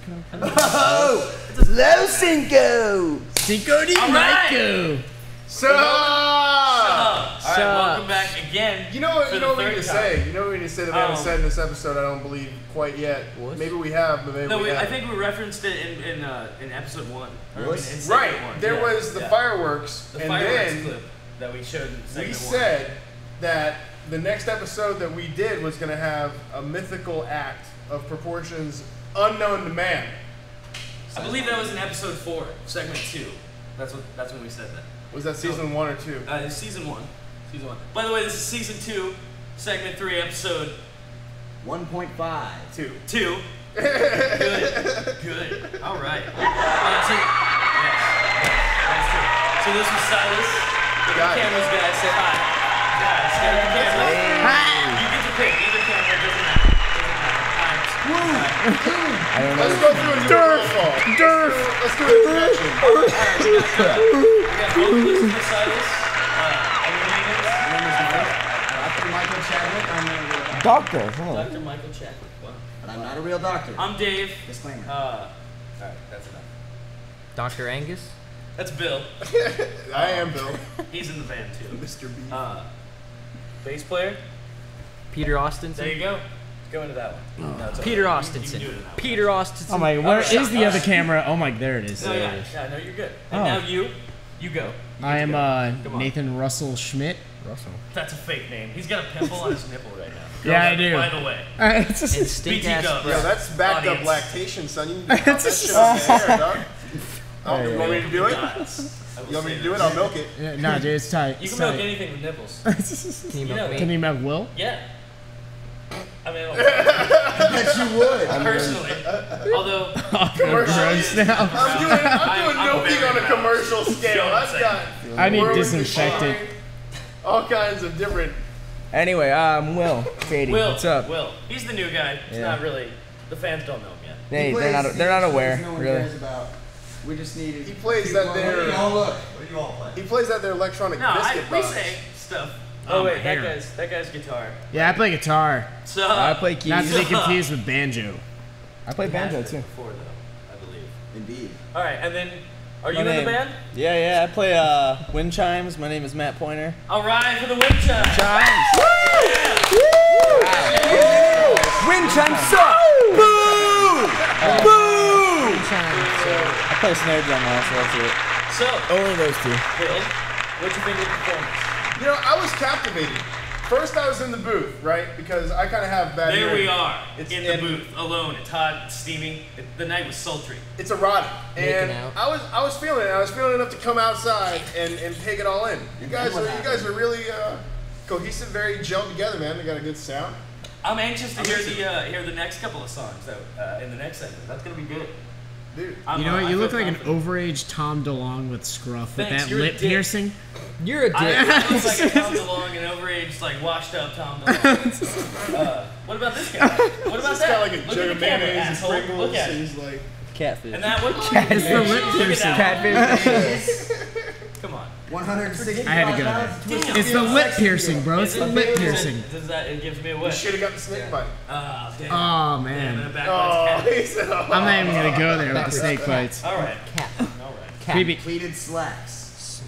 come from? Oh! Low Cinco! Cinco de Mayo! Sup! Alright, welcome back again. You know what we need to say? You know what we need to say that we haven't said in this episode, I don't believe, quite yet. What? Maybe we have, but maybe we haven't. I think we referenced it in episode 1. Right. There was the fireworks, the and fireworks then clip that we showed in segment 1. we said that the next episode that we did was going to have a mythical act of proportions unknown to man. I believe that was in episode 4, segment 2. That's when we said that. Was that season 1 or 2? It's season 1. Season 1. By the way, this is season 2, segment 3, episode 1.5. 2. 2. Good. All right. Yes. So this was Silas. The cameras guy. Say hi. Guys, get the camera. Hi. You get to pick either camera. Doesn't matter. I don't know. Let's go through and do a roll call. Let's do a reaction. We got vocalist for Silas. Dr. Michael Chadwick. I'm not a real doctor. Doctor. Dr. Michael Chadwick. What? But I'm not a real doctor. I'm Dave. Disclaimer. Alright, that's enough. Dr. Angus. That's Bill. I am Bill. He's in the band too. Mr. B. Bass player. Peter Austinson. There you go. Go into that one. No, Peter Austinson. Peter Austinson. Oh my, where is the other camera? Oh my, there it is. No, yeah, no, you're good. And now you go. I am Nathan Russell Schmidt. Russell. That's a fake name. He's got a pimple on his nipple right now. Yeah, I do. By the way. It's just And stink ass BT Yo, that's backed up Audience. lactation, son. You need to pop that shit on the air, dog. You want me to do it? You want me to do it? I'll milk it. Yeah, no, dude, it's tight. You It's can milk tight. anything with nipples. Can you You know milk that. Can me? you milk Will? Yeah. I mean, I bet you would. personally. Although, Gross now. I'm doing I'm milking very on a proud. commercial scale. I've got I need word disinfectant. machine, all kinds of different. Anyway, Will. Katie. Will. What's up? Will. He's the new guy. He's Yeah. not really. The fans don't know him yet. Hey, they're not aware, No one really. cares about. We just needed. He plays that there. What do you all play? He plays that there electronic No, biscuit we box. say stuff. Oh, Oh wait, hair. that guy's guitar. Yeah, I play guitar. So I play keys. Not to be confused with banjo. I play banjo too. Before though, I believe. Indeed. All right, and then are you My in name- the band? Yeah, I play wind chimes. My name is Matt Pointer. All right, for the wind chime. Chimes. Wind chime suck! Boo! Boo! I play snare drum also. That's it. So, Only those two. Bill, what'd you think of the performance? You know, I was captivated. First, I was in the booth, right? Because I kind of have bad There hearing. we are, It's in the booth, alone. It's hot, it's steamy. The night was sultry. It's erotic, and Making out. I was feeling it. I was feeling enough to come outside and take it all in. You guys are really cohesive, very gelled together, man. They got a good sound. I'm anxious to hear the next couple of songs though, in the next segment. That's gonna be good. Dude, You know I what? You feel look like an confident. overage Tom DeLonge with scruff with Thanks, that you're a lip dick. piercing. You're a dick. I look like a Tom DeLonge, an overaged, like washed up Tom DeLonge. What about this guy? What about he's that? got like a Look jug at of the camera, mayonnaise and asshole. Pringles. Look at and it. he's like, Catfish. And that one? It's the lip Look at piercing. that one. Come on. 160. I had to go there. It's the lip piercing, bro. It's the lip piercing. Does that? It gives me a you whip. should have got the snake bite. Oh damn. Oh And man. the back Oh, line's cat. he said, oh. I'm not even gonna go there with the snake bites. All right. Cat. All right. Cat. Creepy. Pleated slacks.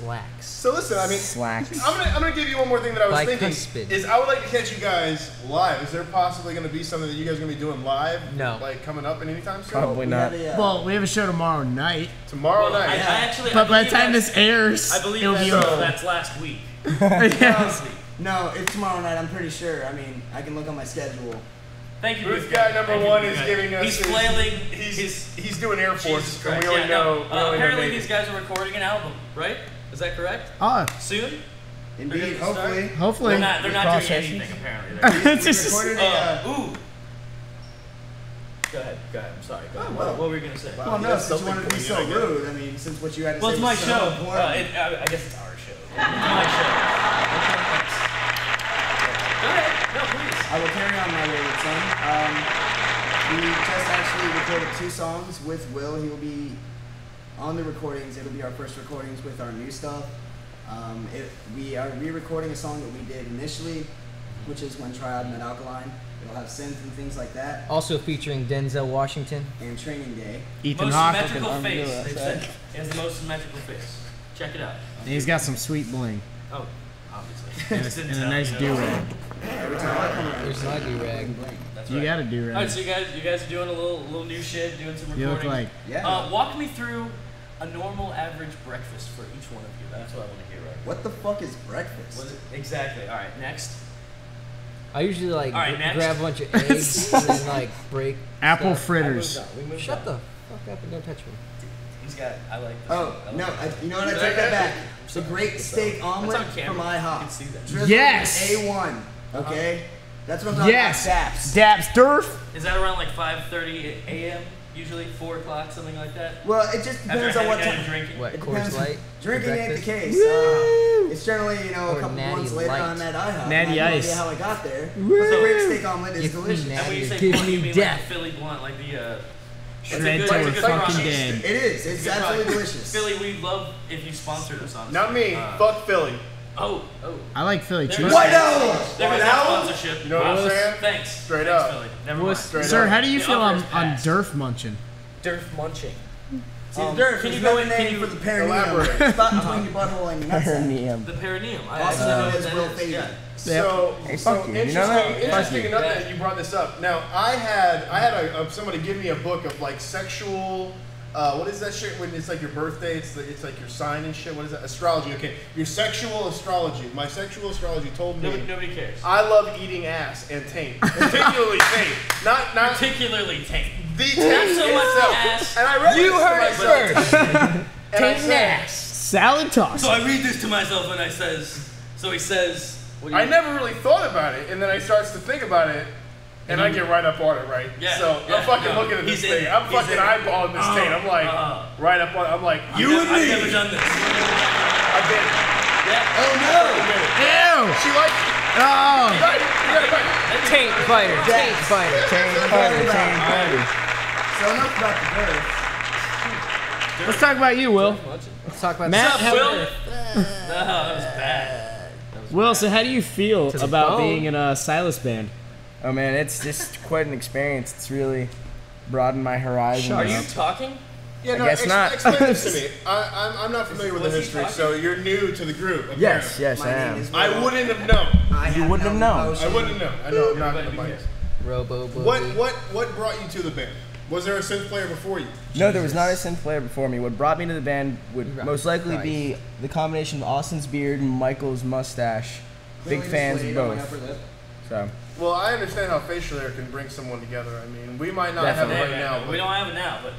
Slacks. So listen, I mean, Slacks. I'm gonna give you one more thing that I was thinking. Bicuspid. Is I would like to catch you guys live. Is there possibly gonna be something that you guys are gonna be doing live? No. Like coming up anytime soon? Probably not. Well, we have a show tomorrow night, Tomorrow Well, I night. actually. but by I the believe time that's- this airs, I believe it'll be that's, over. that's last week. Yes. No, it's tomorrow night. I'm pretty sure. I mean, I can look on my schedule. Thank you, Booth guy number Thank you, one booth is guy. giving us. He's his- flailing. He's doing Air Force. Jesus And Christ. we only Yeah, know. no, we only know apparently Navy. these guys are recording an album, right? Is that correct? Oh, Soon? Indeed, They're gonna start? hopefully. hopefully. They're not doing anything apparently. It's just- Recorded a, Ooh. Go ahead. I'm sorry. Go ahead. Oh, well. What were you gonna say? well, You no, got since you something wanted to be for so me, I guess. rude. I mean, since what you had to Well, say it's my was so show. important. I guess it's our show. It's my show. Go ahead. No, please. I will carry on my wayward son. We just actually recorded 2 songs with Will. He will be on the recordings. It'll be our first recordings with our new stuff. We are re-recording a song that we did initially, which is When Triad Met Alkaline. It'll have synth and things like that. Also featuring Denzel Washington. And Training Day. Ethan Most Hawke. symmetrical face. They said he has the most symmetrical face. Check it out. And he's got some sweet bling. Oh, obviously. And a nice do-rag. Every time I come around, There's an ugly rag. That's You right. got a do-rag. All right, so you guys are doing a little new shit, doing some recording. You look like... Yeah. Walk me through a normal average breakfast for each one of you. That's what I want to hear right now. What the fuck is breakfast? What is it? Exactly. All right, next. I usually like All right, next. grab a bunch of eggs and then like break Apple stuff. fritters. Shut the fuck up and don't touch me. He's got. I like. This. Oh, I like no, this. you know what? I take that back. The great steak omelet That's on camera. from IHOP. You can see that. Drizzled Yes! with A1, okay? That's what I'm talking Yes! about. Daps. Daps Durf. Is that around like 5:30 a.m. usually 4 o'clock, something like that? Well, it just depends After on what hanging out and time. drinking. What, It Coors depends. Light? Drinking for ain't the breakfast? case. It's generally, a Or couple Natty months later Light. on that IHOP. Natty I have no Ice. idea how I got there. But the great steak omelet is Give me delicious. Natty. And when you say Give blunt, you me mean death. like Philly blunt, like the Shred it's a till good- we're it's a good fucking product. dead. It is. It's absolutely delicious. Philly, we'd love if you sponsored us on. Not me. Fuck Philly. Oh. I like Philly There cheese. goes White that- Owl! There goes White that Owl? sponsorship. You know what I'm saying? Thanks. Straight Thanks, up. Philly. Never mind. Straight Sir, up. how do you The feel offer on is passed. Durf munching? Durf munching. See, the dirt can is you go another in- name can for you the perineum. elaborate? Spot between your butthole and your nutsack. The perineum. I Also know known what as that Will is. Fagan. Yeah. So, Hey, so fuck you. You interesting, know that? interesting Fuck enough you. that you brought this up. Now, I had somebody give me a book of like sexual. What is that shit when it's like your birthday? It's like your sign and shit. What is that? Astrology. Okay, your sexual astrology. My sexual astrology told me Nobody cares. I love eating ass and taint, particularly taint. Not Particularly taint. the taint Not so much itself. ass. And I read You this to heard it myself. first. And I Taint said, ass. Salad toss. So I read this to myself and he says, what do you I never really thought about it, and then I starts to think about it, and I get right up on it, right? Yeah, So yeah, I'm fucking no, looking at this he's in thing. it, I'm he's fucking in it. eyeballing this taint. I'm like, right up on it. I'm like, you and I've me. never done this. I did it. Yeah. Oh no! I did it. Ew! She likes it. Oh! Right. You got it right. Taint fighter. Taint fighter. So enough about the birth. Let's talk about you, Will. Let's talk about Matt, What's up, Will? No, that was bad. Will, so how do you feel To the about bone. being in a Silas band? Oh man, it's just quite an experience. It's really broadened my horizon. Are you talking? Yeah, no, guess not. Explain this to me. I'm not familiar with the Was he history, talking? so you're new to the group. Apparently. Yes, yes, My I name am. is I Will. wouldn't have known. I You have wouldn't have no known. emotion. I wouldn't know. I know I'm not Everybody gonna be mic. here. Robo What brought you to the band? Was there a synth player before you? No, there was not a synth player before me. What brought me to the band would Right. most likely be the combination of Austin's beard and Michael's mustache. Big Clearly fans of displayed on my both. upper lip. So, Well, I understand how facial hair can bring someone together. I mean, we might not have it right now, we but don't have it now, but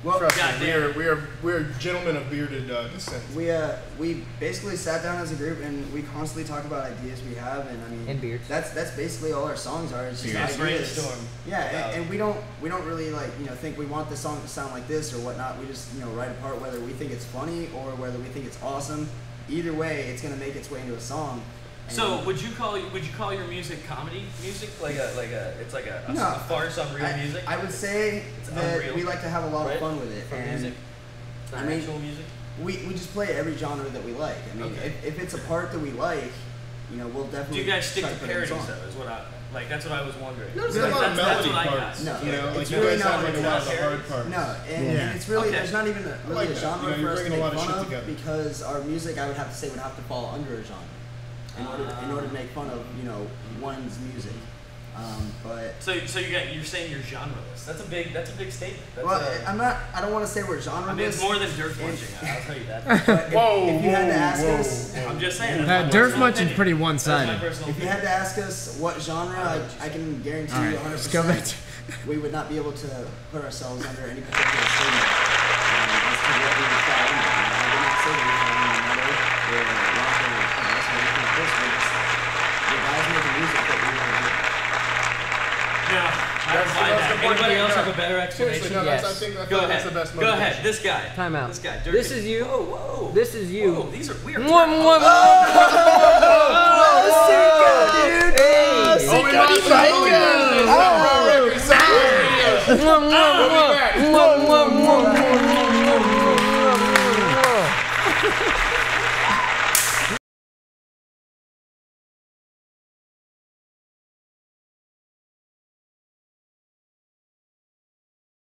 Well, trust God me, damn. we're gentlemen of bearded descent. we basically sat down as a group and we constantly talk about ideas we have, and I mean, And beards. That's basically all our songs are. It's just Beards. ideas. Brainstorm. Yeah, and we don't really like think we want the song to sound like this or whatnot. We just write apart whether we think it's funny or whether we think it's awesome. Either way, it's gonna make its way into a song. And So would you call your music comedy music? Like a No, farce on real music? I would say It's that unreal. we like to have a lot Right? of fun with it. For and music? It's not I mean, actual music? we just play every genre that we like. I mean, Okay. if it's a part that we like, we'll Do definitely. you guys stick try to put it in a parodies song. though? Is what I like. That's what I was wondering. There's Like, a lot of that's melody what I got. parts. No, Like it's you really guys not have like a like lot of the that. hard parts. No, and Yeah. it's really Okay. there's not even really like a that. genre You're for us to bringing a make lot of fun shit of together. because our music, I would have to say, would have to fall under a genre in order to make fun of one's music. But So you're saying you're genreless. That's a big statement. That's well, I don't want to say we're genreless. I mean, it's more than dirt punching. I'll tell you that. But Whoa, if you had to whoa, ask whoa, us, I'm just saying. that's my Durf personal munching's opinion. pretty That's my one-sided. personal if you had to ask us what genre, I can guarantee you 100%. Let's go back to We would not be able to put ourselves under any particular statement as to what we would fall under. I would not say that we fall under metal or rock or progressive or anything like this. The guys making music that we like. Yeah. That's the most important Anybody thing else about have a better Seriously, explanation? no, Yes. I feel Go like ahead. that's the best Go motivation. ahead. This guy. Time out. This guy. This is you. Whoa, whoa. This is you. Whoa, these are weird. Oh, we lost